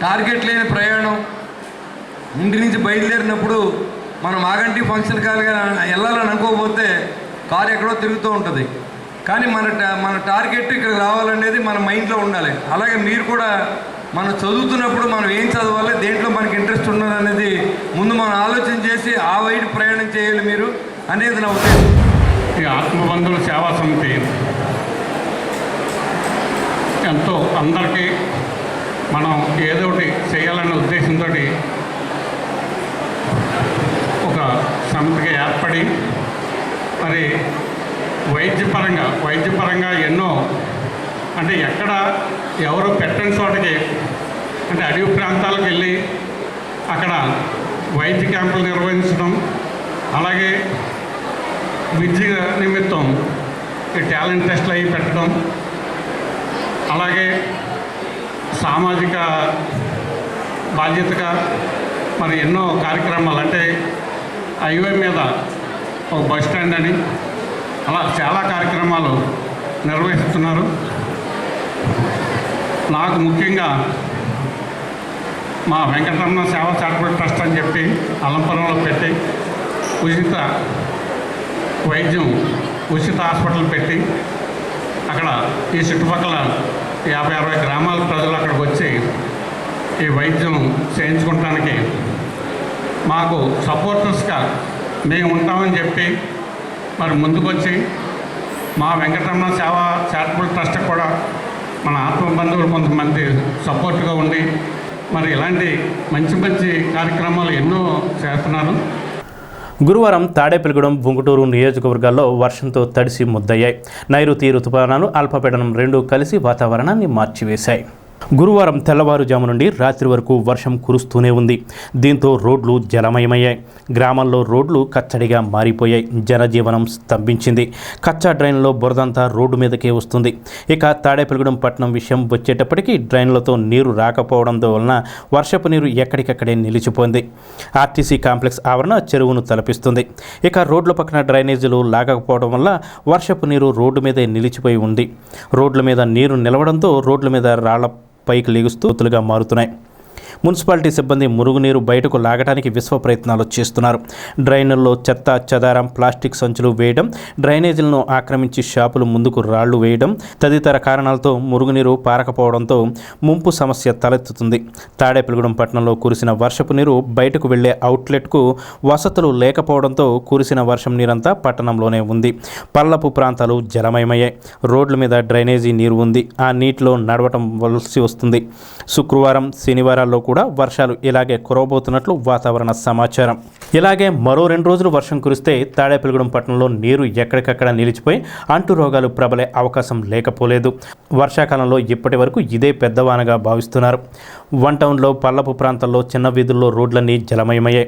టార్గెట్ లేని ప్రయాణం, ఇంటి నుంచి బయలుదేరినప్పుడు మనం ఆగంటి ఫంక్షన్ కాలుగా వెళ్ళాలని అనుకోకపోతే కారు ఎక్కడో తిరుగుతూ ఉంటుంది. కానీ మన టార్గెట్ ఇక్కడ రావాలనేది మన మైండ్లో ఉండాలి. అలాగే మీరు కూడా మనం చదువుతున్నప్పుడు మనం ఏం చదవాలి, దేంట్లో మనకి ఇంట్రెస్ట్ ఉన్నది అనేది ముందు మనం ఆలోచన చేసి ఆ వైపు ప్రయాణం చేయాలి మీరు అనేది నా ఉద్దేశం. ఈ ఆత్మబంధువుల సేవా సమితి ఎంతో అందరికీ మనం ఏదో ఒకటి చేయాలనే ఉద్దేశంతో ఒక సమితిగా ఏర్పడి మరి వైద్యపరంగా ఎన్నో అంటే ఎక్కడ ఎవరు పెట్టని చోటకి అంటే అడవి ప్రాంతాలకు వెళ్ళి అక్కడ వైద్య క్యాంపులు నిర్వహించడం, అలాగే విద్య నిమిత్తం ఈ టాలెంట్ టెస్ట్లు అవి పెట్టడం, అలాగే సామాజిక బాధ్యతగా మరి ఎన్నో కార్యక్రమాలు అంటే హైవే మీద ఒక బస్ స్టాండ్ అని అలా చాలా కార్యక్రమాలు నిర్వహిస్తున్నారు. నాకు ముఖ్యంగా మా వెంకటరమణ సేవా చారిటబుల్ ట్రస్ట్ అని చెప్పి అలంపురంలో పెట్టి ఉచిత వైద్యం, ఉచిత హాస్పిటల్ పెట్టి అక్కడ ఈ చుట్టుపక్కల 50-60 గ్రామాల ప్రజలు అక్కడికి వచ్చి ఈ వైద్యం చేయించుకోవటానికి మాకు సపోర్టర్స్గా మేము ఉంటామని చెప్పి మరి ముందుకొచ్చి మా వెంకటరమణ సేవా చారిటబుల్ ట్రస్ట్ కూడా మన ఆత్మ బంధువులు కొంతమంది సపోర్ట్గా ఉండి మరి ఇలాంటి మంచి కార్యక్రమాలు ఎన్నో చేస్తున్నారు. గురువారం తాడేపల్లిగూడెం, బుంగుటూరు నియోజకవర్గాల్లో వర్షంతో తడిసి ముద్దయ్యాయి. నైరుతి రుతుపవనాలు, అల్పపీడనం రెండూ కలిసి వాతావరణాన్ని మార్చివేశాయి. గురువారం తెల్లవారుజాము నుండి రాత్రి వరకు వర్షం కురుస్తూనే ఉంది. దీంతో రోడ్లు జలమయమయ్యాయి. గ్రామాల్లో రోడ్లు కచ్చడిగా మారిపోయాయి. జనజీవనం స్తంభించింది. కచ్చా డ్రైన్లో బురదంతా రోడ్డు మీదకే వస్తుంది. ఇక తాడేపల్లిగూడెం పట్టణం విషయం వచ్చేటప్పటికీ డ్రైన్లతో నీరు రాకపోవడంతో వలన వర్షపు నీరు ఎక్కడికక్కడే నిలిచిపోయింది. ఆర్టీసీ కాంప్లెక్స్ ఆవరణ చెరువును తలపిస్తుంది. ఇక రోడ్ల పక్కన డ్రైనేజీలు లాగకపోవడం వల్ల వర్షపు నీరు రోడ్డు మీదే నిలిచిపోయి ఉంది. రోడ్ల మీద నీరు నిలవడంతో రోడ్ల మీద రాళ్ల పైకి లెగుస్తూతులుగా మారుతున్నాయి. మున్సిపాలిటీ సిబ్బంది మురుగునీరు బయటకు లాగడానికి విశ్వ ప్రయత్నాలు చేస్తున్నారు. డ్రైన్లలో చెత్త చెదారం, ప్లాస్టిక్ సంచులు వేయడం, డ్రైనేజీలను ఆక్రమించి షాపులు ముందుకు రాళ్లు వేయడం తదితర కారణాలతో మురుగునీరు పారకపోవడంతో ముంపు సమస్య తలెత్తుతుంది. తాడేపల్లిగూడెం పట్టణంలో కురిసిన వర్షపు నీరు బయటకు వెళ్లే అవుట్లెట్కు వసతులు లేకపోవడంతో కురిసిన వర్షం నీరంతా పట్టణంలోనే ఉంది. పల్లపు ప్రాంతాలు జలమయమయ్యాయి. రోడ్ల మీద డ్రైనేజీ నీరు ఉంది. ఆ నీటిలో నడవటం వలసి వస్తుంది. శుక్రవారం, శనివారాల్లో కూడా వర్షాలు ఇలాగే కురవబోతున్నట్లు వాతావరణ సమాచారం. ఇలాగే మరో 2 రోజులు వర్షం కురిస్తే తాడేపల్లిగూడెం పట్టణంలో నీరు ఎక్కడికక్కడ నిలిచిపోయి అంటు రోగాలు ప్రబలే అవకాశం లేకపోలేదు. వర్షాకాలంలో ఇప్పటి వరకు ఇదే పెద్దవానగా భావిస్తున్నారు. 1 టౌన్లో పల్లపు ప్రాంతాల్లో చిన్న వీధుల్లో రోడ్లన్నీ జలమయమయ్యాయి.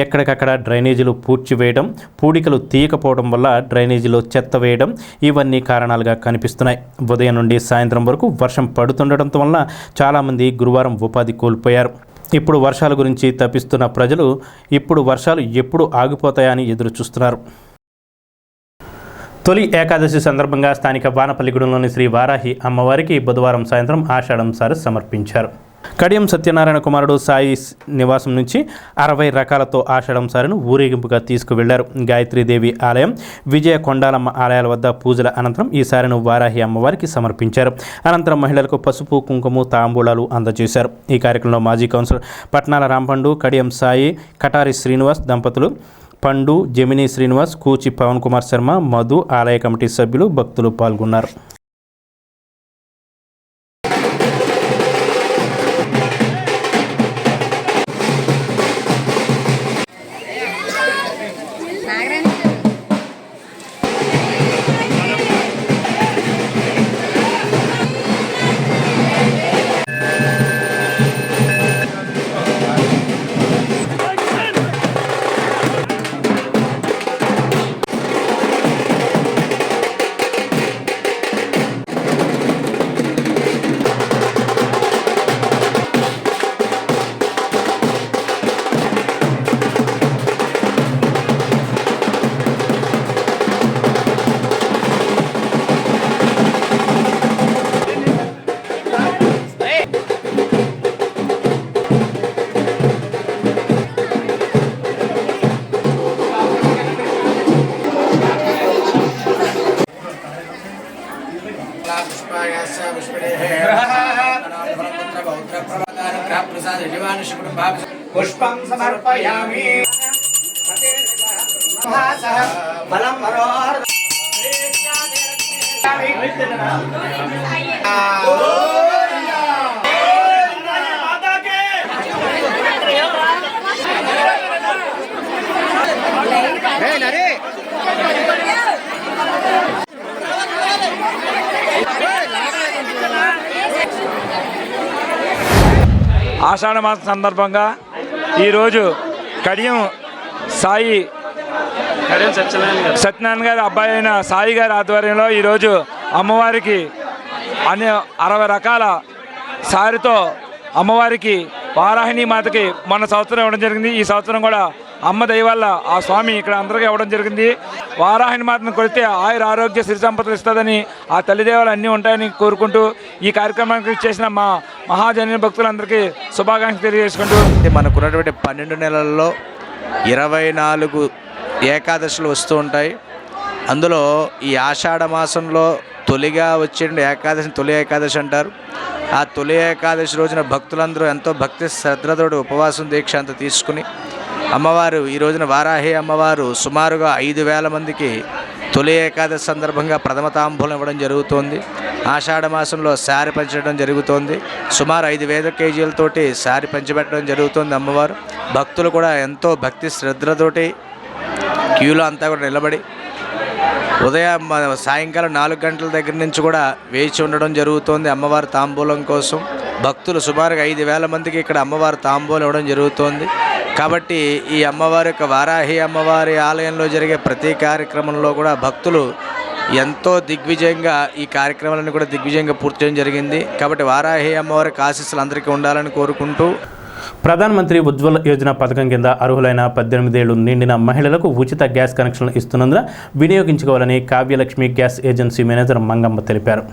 ఎక్కడికక్కడ డ్రైనేజీలు పూడ్చివేయడం, పూడికలు తీయకపోవడం వల్ల డ్రైనేజీలో చెత్త వేయడం ఇవన్నీ కారణాలుగా కనిపిస్తున్నాయి. ఉదయం నుండి సాయంత్రం వరకు వర్షం పడుతుండటంతో వల్ల చాలామంది గురువారం ఉపాధి కోల్పోయారు. ఇప్పుడు వర్షాల గురించి తప్పిస్తున్న ప్రజలు ఇప్పుడు వర్షాలు ఎప్పుడు ఆగిపోతాయని ఎదురు చూస్తున్నారు. తొలి ఏకాదశి సందర్భంగా స్థానిక వానపల్లిగూడెంలోని శ్రీ వారాహి అమ్మవారికి బుధవారం సాయంత్రం ఆషాఢం సారె సమర్పించారు. కడియం సత్యనారాయణ కుమారుడు సాయి నివాసం నుంచి 60 రకాలతో ఆషాఢం సారెను ఊరేగింపుగా తీసుకువెళ్లారు. గాయత్రీదేవి ఆలయం, విజయ కొండాలమ్మ ఆలయాల వద్ద పూజల అనంతరం ఈ సారెను వారాహి అమ్మవారికి సమర్పించారు. అనంతరం మహిళలకు పసుపు, కుంకుమ, తాంబూలాలు అందజేశారు. ఈ కార్యక్రమంలో మాజీ కౌన్సిలర్ పట్నాల రాంపండు, కడియం సాయి, కటారి శ్రీనివాస్ దంపతులు, పండు, జమినీ శ్రీనివాస్, కూచి పవన్ కుమార్ శర్మ, మధు, ఆలయ కమిటీ సభ్యులు, భక్తులు పాల్గొన్నారు. పుష్పం సమర్పయామి. ఆషాఢ మాసం సందర్భంగా ఈరోజు కడియం సాయి సత్యనారాయణ గారి అబ్బాయి అయిన సాయి గారి ఆధ్వర్యంలో ఈరోజు అమ్మవారికి అన్ని 60 రకాల సారితో అమ్మవారికి వారాహిణి మాతకి మొన్న సంవత్సరం ఇవ్వడం జరిగింది. ఈ సంవత్సరం కూడా అమ్మ దయ వల్ల ఆ స్వామి ఇక్కడ అందరికీ ఇవ్వడం జరిగింది. వారాహిని మాతను కొడితే ఆయుర ఆరోగ్య సిరి సంపదలు ఇస్తుందని, ఆ తల్లిదేవాలు అన్నీ ఉంటాయని కోరుకుంటూ ఈ కార్యక్రమానికి చేసిన మా మహాజన భక్తులందరికీ శుభాకాంక్షలు తెలియజేసుకుంటూ, మనకున్నటువంటి 12 నెలల్లో 24 ఏకాదశులు వస్తూ ఉంటాయి. అందులో ఈ ఆషాఢ మాసంలో తొలిగా వచ్చే ఏకాదశి తొలి ఏకాదశి అంటారు. ఆ తొలి ఏకాదశి రోజున భక్తులందరూ ఎంతో భక్తి శ్రద్ధతోటి ఉపవాసం దీక్ష అంతా తీసుకుని అమ్మవారు ఈ రోజున వారాహి అమ్మవారు సుమారుగా 5,000 మందికి తొలి ఏకాదశి సందర్భంగా ప్రథమ తాంబూలం ఇవ్వడం జరుగుతోంది. ఆషాఢ మాసంలో శారీ పంచడం జరుగుతోంది. సుమారు 5,000 కేజీలతోటి శారీ పంచిపెట్టడం జరుగుతుంది అమ్మవారు. భక్తులు కూడా ఎంతో భక్తి శ్రద్ధలతోటి క్యూలో అంతా కూడా నిలబడి ఉదయం సాయంకాలం 4 గంటల దగ్గర నుంచి కూడా వేచి ఉండడం జరుగుతోంది అమ్మవారి తాంబూలం కోసం. భక్తులు సుమారుగా 5,000 మందికి ఇక్కడ అమ్మవారి తాంబూలం ఇవ్వడం జరుగుతోంది. కాబట్టి ఈ అమ్మవారి యొక్క వారాహి అమ్మవారి ఆలయంలో జరిగే ప్రతి కార్యక్రమంలో కూడా భక్తులు ఎంతో దిగ్విజయంగా ఈ కార్యక్రమాలను కూడా దిగ్విజయంగా పూర్తి చేయడం జరిగింది. కాబట్టి వారాహి అమ్మవారికి ఆశీస్సులు అందరికీ ఉండాలని కోరుకుంటూ, ప్రధానమంత్రి ఉజ్వల యోజన పథకం కింద అర్హులైన 18 ఏళ్లు నిండిన మహిళలకు ఉచిత గ్యాస్ కనెక్షన్లు ఇస్తున్నందున వినియోగించుకోవాలని Kavyalakshmi gas agency manager Mangamma తెలిపారు.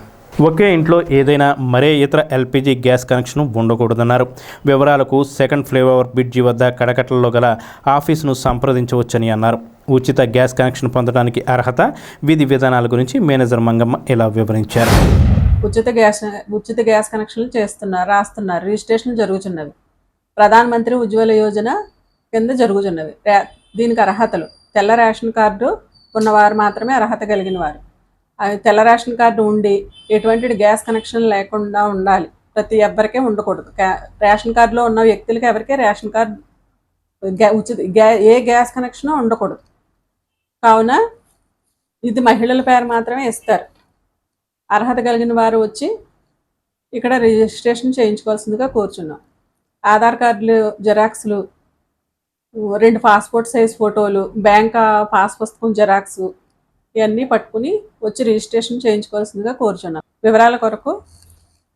ఒకే ఇంట్లో ఏదైనా మరే ఇతర ఎల్పీజీ గ్యాస్ కనెక్షన్ ఉండకూడదన్నారు. వివరాలకు 2nd ఫ్లైఓవర్ బ్రిడ్జి వద్ద కడకట్టలో గల ఆఫీసును సంప్రదించవచ్చని అన్నారు. ఉచిత గ్యాస్ కనెక్షన్ పొందడానికి అర్హత, విధి విధానాల గురించి మేనేజర్ మంగమ్మ ఇలా వివరించారు. ఉచిత గ్యాస్ కనెక్షన్లు రాస్తున్నారు. రిజిస్ట్రేషన్లు జరుగుతున్నవి. ప్రధానమంత్రి ఉజ్వల యోజన కింద జరుగుతున్నవి. దీనికి అర్హతలు: తెల్ల రేషన్ కార్డు ఉన్నవారు మాత్రమే అర్హత కలిగిన వారు. తెల్ల రేషన్ కార్డు ఉండి ఎటువంటి గ్యాస్ కనెక్షన్ లేకుండా ఉండాలి. ప్రతి ఎవ్వరికే ఉండకూడదు. రేషన్ కార్డులో ఉన్న వ్యక్తులకి ఎవరికే రేషన్ కార్డు ఏ గ్యాస్ కనెక్షన్ ఉండకూడదు. కావున ఇది మహిళల పేరు మాత్రమే ఇస్తారు. అర్హత కలిగిన వారు వచ్చి ఇక్కడ రిజిస్ట్రేషన్ చేయించుకోవాల్సిందిగా కోరుచున్నాం. ఆధార్ కార్డులు జిరాక్స్లు, 2 పాస్పోర్ట్ సైజ్ ఫోటోలు, బ్యాంక్ పాస్ పుస్తకం జిరాక్స్ ఇవన్నీ పట్టుకుని వచ్చి రిజిస్ట్రేషన్ చేయించుకోవాల్సిందిగా కోరుచున్నాం. వివరాల కొరకు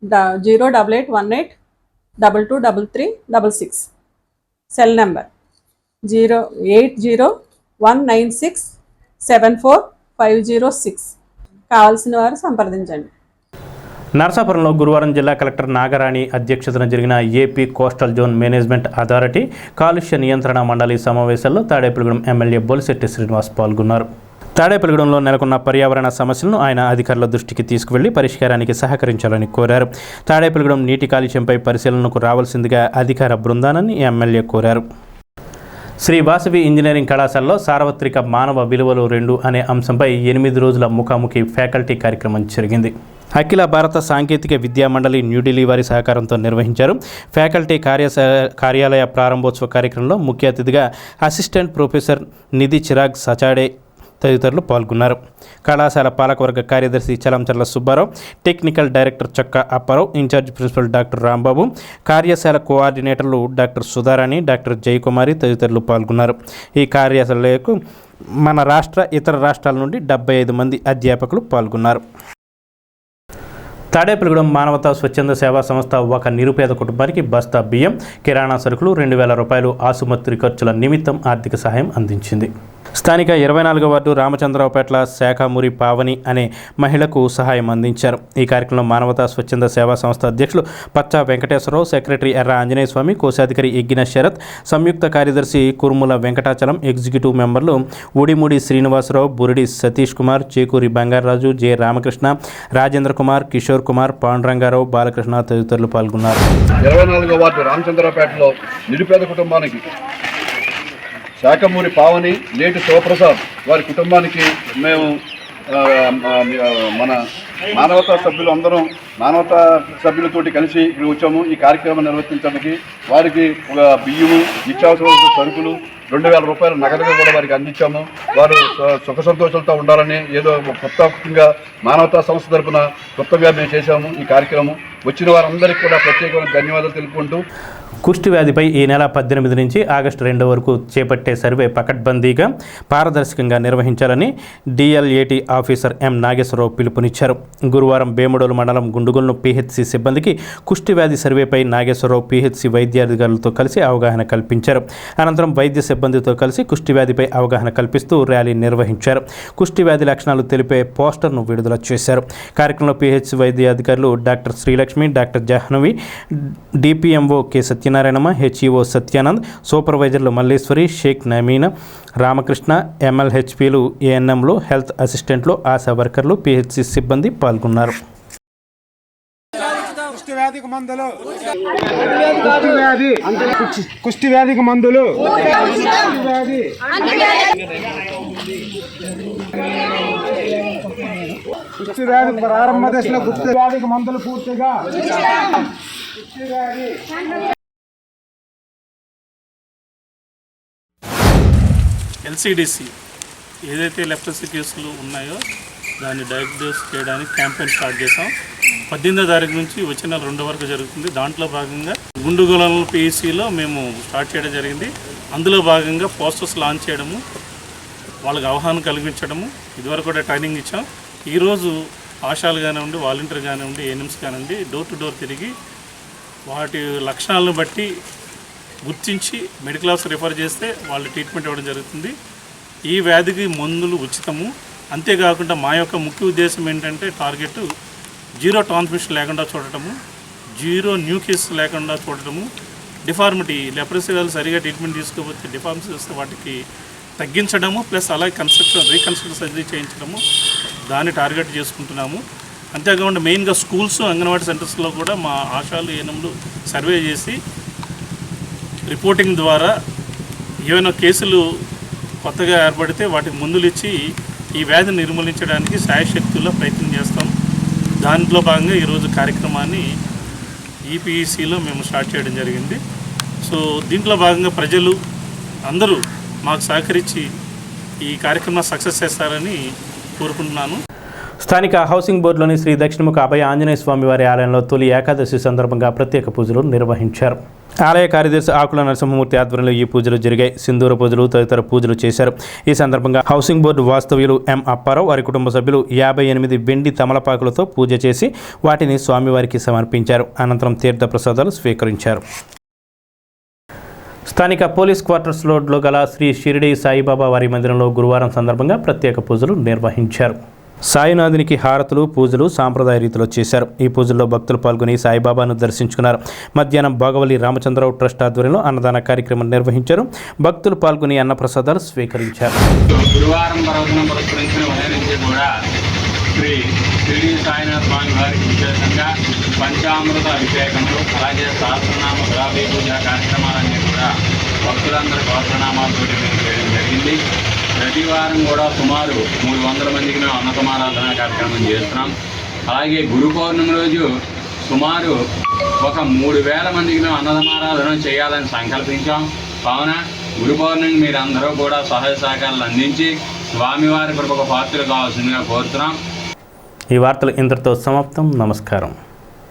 08818223366, సెల్ నెంబర్ 08019674506. కావాల్సిన వారు సంప్రదించండి. నరసాపురంలో గురువారం జిల్లా కలెక్టర్ నాగరాణి అధ్యక్షతన జరిగిన AP coastal zone management authority కాలుష్య నియంత్రణ మండలి సమావేశాల్లో తాడేపల్లిగూడెం ఎమ్మెల్యే బొలిశెట్టి శ్రీనివాస్ పాల్గొన్నారు. తాడేపల్లిగూడెంలో నెలకొన్న పర్యావరణ సమస్యలను ఆయన అధికారుల దృష్టికి తీసుకువెళ్లి పరిష్కారానికి సహకరించాలని కోరారు. తాడేపల్లిగూడెం నీటి కాలుష్యంపై పరిశీలనకు రావాల్సిందిగా అధికార బృందాన్ని ఎమ్మెల్యే కోరారు. శ్రీ వాసవి ఇంజనీరింగ్ కళాశాలలో సార్వత్రిక మానవ విలువలు 2 అనే అంశంపై 8 రోజుల ముఖాముఖి ఫ్యాకల్టీ కార్యక్రమం జరిగింది. అఖిల భారత సాంకేతిక విద్యా మండలి న్యూఢిల్లీ వారి సహకారంతో నిర్వహించారు. ఫ్యాకల్టీ కార్యాలయ ప్రారంభోత్సవ కార్యక్రమంలో ముఖ్య అతిథిగా అసిస్టెంట్ ప్రొఫెసర్ నిధి చిరాగ్ సచాడే తదితరులు పాల్గొన్నారు. కళాశాల పాలకవర్గ కార్యదర్శి Chalamcharla Subbarao, technical director Chakka Apparao, incharge principal doctor Rambabu, కార్యశాల కోఆర్డినేటర్లు డాక్టర్ సుధారాణి, డాక్టర్ జయకుమారి తదితరులు పాల్గొన్నారు. ఈ కార్యశాలకు మన రాష్ట్ర ఇతర రాష్ట్రాల నుండి 75 మంది అధ్యాపకులు పాల్గొన్నారు. తాడేపల్లిగూడెం మానవతా స్వచ్ఛంద సేవా సంస్థ ఒక నిరుపేద కుటుంబానికి బస్తా బియ్యం, కిరాణా సరుకులు 2000 రూపాయలు ఆసుపత్రి ఖర్చుల నిమిత్తం ఆర్థిక సహాయం అందించింది. స్థానిక 24వ వార్డు రామచంద్రరావుపేటల శాఖమూరి పావని అనే మహిళకు సహాయం అందించారు. ఈ కార్యక్రమంలో మానవతా స్వచ్ఛంద సేవా సంస్థ అధ్యక్షులు పచ్చా వెంకటేశ్వరరావు, సెక్రటరీ ఎర్ర ఆంజనేయ స్వామి, కోశాధికారి ఎగ్గిన శరత్, సంయుక్త కార్యదర్శి కురుముల వెంకటాచలం, ఎగ్జిక్యూటివ్ మెంబర్లు ఉడిముడి శ్రీనివాసరావు, బురిడి సతీష్ కుమార్, చేకూరి బంగారరాజు, జె రామకృష్ణ, రాజేంద్ర కుమార్, కిషోర్ కుమార్, పాండురంగారావు, బాలకృష్ణ తదితరులు పాల్గొన్నారు. 24వ వార్డు రామచంద్రరావుపేటలో నిరుపేద కుటుంబానికి శాఖమూరి పావని లేటి శివప్రసాద్ వారి కుటుంబానికి మేము మన మానవతా సభ్యులు అందరం మానవతా సభ్యులతోటి కలిసి ఇక్కడ వచ్చాము. ఈ కార్యక్రమం నిర్వర్తించడానికి వారికి బియ్యము, నిత్యావసర సరుకులు 2000 రూపాయలు నగదుగా కూడా వారికి అందించాము. వారు సుఖ సంతోషాలతో ఉండాలని ఏదో కొత్తగా మానవతా సంస్థ తరఫున కొత్తగా మేము చేశాము. ఈ కార్యక్రమం వచ్చిన వారందరికీ కూడా ప్రత్యేకమైన ధన్యవాదాలు తెలుపుకుంటూ కుష్టి వ్యాధిపై ఈ నెల 18 నుంచి ఆగస్టు 2 వరకు చేపట్టే సర్వే పకడ్బందీగా పారదర్శకంగా నిర్వహించాలని డిఎల్ఏటి ఆఫీసర్ ఎం నాగేశ్వరరావు పిలుపునిచ్చారు. గురువారం బేముడోలు మండలం గుండుగొలను పిహెచ్సి సిబ్బందికి కుష్టి వ్యాధి సర్వేపై నాగేశ్వరరావు పిహెచ్సి వైద్యాధికారులతో కలిసి అవగాహన కల్పించారు. అనంతరం వైద్య సిబ్బందితో కలిసి కుష్టి వ్యాధిపై అవగాహన కల్పిస్తూ ర్యాలీ నిర్వహించారు. కుష్టి వ్యాధి లక్షణాలు తెలిపే పోస్టర్ను విడుదల చేశారు. కార్యక్రమంలో పిహెచ్సి వైద్యాధికారులు doctor Srilakshmi, doctor Jahnavi, DPMO K Satyanarayanamma, HEO Satyanand, సూపర్వైజర్లు మల్లేశ్వరి, షేక్ నమీనా, రామకృష్ణ, ఎంఎల్హెచ్పీలు, ఏఎన్ఎంలు, హెల్త్ అసిస్టెంట్లు, ఆశా వర్కర్లు, పిహెచ్సి సిబ్బంది పాల్గొన్నారు. కుష్టి వ్యాధికి మందులు కుష్టి వ్యాధి ప్రారంభ దశలో కుష్టి వ్యాధికి మందులు పూర్తిగా ఎల్సిడిసి ఏదైతే లెప్రసీ కేసులు ఉన్నాయో దాన్ని డయాగ్నోస్ చేయడానికి క్యాంపెయిన్ స్టార్ట్ చేసాం. 18వ తారీఖు నుంచి వచ్చే నెల 2 వరకు జరుగుతుంది. దాంట్లో భాగంగా గుండుగొలను పిఎస్సిలో మేము స్టార్ట్ చేయడం జరిగింది. అందులో భాగంగా పోస్టర్స్ లాంచ్ చేయడము, వాళ్ళకి అవగాహన కలిగించడము, ఇదివరకు కూడా ట్రైనింగ్ ఇచ్చాం. ఈరోజు ఆశాలు కానివ్వండి, వాలంటీర్ కానివ్వండి, ఏఎన్ఎంస్ కానివ్వండి, డోర్ టు డోర్ తిరిగి వాటి లక్షణాలను బట్టి గుర్తించి మెడికల్ ఆఫీసర్ రిఫర్ చేస్తే వాళ్ళు ట్రీట్మెంట్ ఇవ్వడం జరుగుతుంది. ఈ వ్యాధికి మందులు ఉచితము. అంతేకాకుండా మా యొక్క ముఖ్య ఉద్దేశం ఏంటంటే టార్గెట్ 0 ట్రాన్స్మిషన్ లేకుండా చూడటము, 0 న్యూ కేసెస్ లేకుండా చూడటము, డిఫార్మిటీ లెప్రసీ వాళ్ళు సరిగా ట్రీట్మెంట్ తీసుకోకపోతే డిఫార్మిటీ వస్తే వాటికి తగ్గించడము, ప్లస్ అలాగే రీకన్స్ట్రక్షన్ సర్జరీ చేయించడము, దాన్ని టార్గెట్ చేసుకుంటున్నాము. అంతేకాకుండా మెయిన్గా స్కూల్స్, అంగన్వాడీ సెంటర్స్లో కూడా మా ఆశాలు ఏఎన్ఎంలు సర్వే చేసి రిపోర్టింగ్ ద్వారా ఏమైనా కేసులు కొత్తగా ఏర్పడితే వాటికి మందులు ఇచ్చి ఈ వ్యాధిని నిర్మూలించడానికి శాయశక్తుల్లో ప్రయత్నం చేస్తాం. దాంట్లో భాగంగా ఈరోజు కార్యక్రమాన్ని ఈపీఈసీలో మేము స్టార్ట్ చేయడం జరిగింది. సో దీంట్లో భాగంగా ప్రజలు అందరూ మాకు సహకరించి ఈ కార్యక్రమం సక్సెస్ చేస్తారని కోరుకుంటున్నాను. స్థానిక హౌసింగ్ బోర్డులోని శ్రీ దక్షిణముఖ అభయ ఆంజనేయ స్వామి వారి ఆలయంలో తొలి ఏకాదశి సందర్భంగా ప్రత్యేక పూజలు నిర్వహించారు. ఆలయ కార్యదర్శి ఆకుల నరసింహమూర్తి ఆధ్వర్యంలో ఈ పూజలు జరిగాయి. సింధూర పూజలు తదితర పూజలు చేశారు. ఈ సందర్భంగా హౌసింగ్ బోర్డు వాస్తవ్యులు ఎం అప్పారావు వారి కుటుంబ సభ్యులు 58 వెండి తమలపాకులతో పూజ చేసి వాటిని స్వామివారికి సమర్పించారు. అనంతరం తీర్థ ప్రసాదాలు స్వీకరించారు. స్థానిక పోలీస్ క్వార్టర్స్ రోడ్లో గల శ్రీ షిరిడి సాయిబాబా వారి మందిరంలో గురువారం సందర్భంగా ప్రత్యేక పూజలు నిర్వహించారు. సాయినాథునికి హారతులు పూజలు సాంప్రదాయ రీతిలో చేశారు. ఈ పూజల్లో భక్తులు పాల్గొని సాయిబాబాను దర్శించుకున్నారు. మధ్యాహ్నం భోగవల్లి రామచంద్రరావు ట్రస్ట్ ఆధ్వర్యంలో అన్నదాన కార్యక్రమం నిర్వహించారు. భక్తులు పాల్గొని అన్నప్రసాదాలు స్వీకరించారు. గురువారం పర్వదినం పురస్కరించిన ఉదయం నుంచి కూడా శ్రీ షిరిడి సాయినాథ స్వామి వారికి విశేషంగా పంచామృత అభిషేకములు, అలాగే సహస్రనామ గులాబీ పూజ కార్యక్రమాలన్నీ కూడా భక్తులందరూ గోత్రనామాలతో మేము చేయడం జరిగింది. ప్రతి వారం కూడా సుమారు 300 మందికి మేము అన్నసమారాధన కార్యక్రమం చేస్తున్నాం. అలాగే గురు పౌర్ణమి రోజు సుమారు ఒక 3000 మందికి మేము అన్నసమారాధన చేయాలని సంకల్పించాం. కావున గురు పౌర్ణమి మీరందరూ కూడా సహాయ సహకారాలు అందించి స్వామివారి కృపకు పాత్రలు కావాల్సిందిగా కోరుతున్నాం. ఈ వార్తలు ఇంతటితో సమాప్తం. నమస్కారం.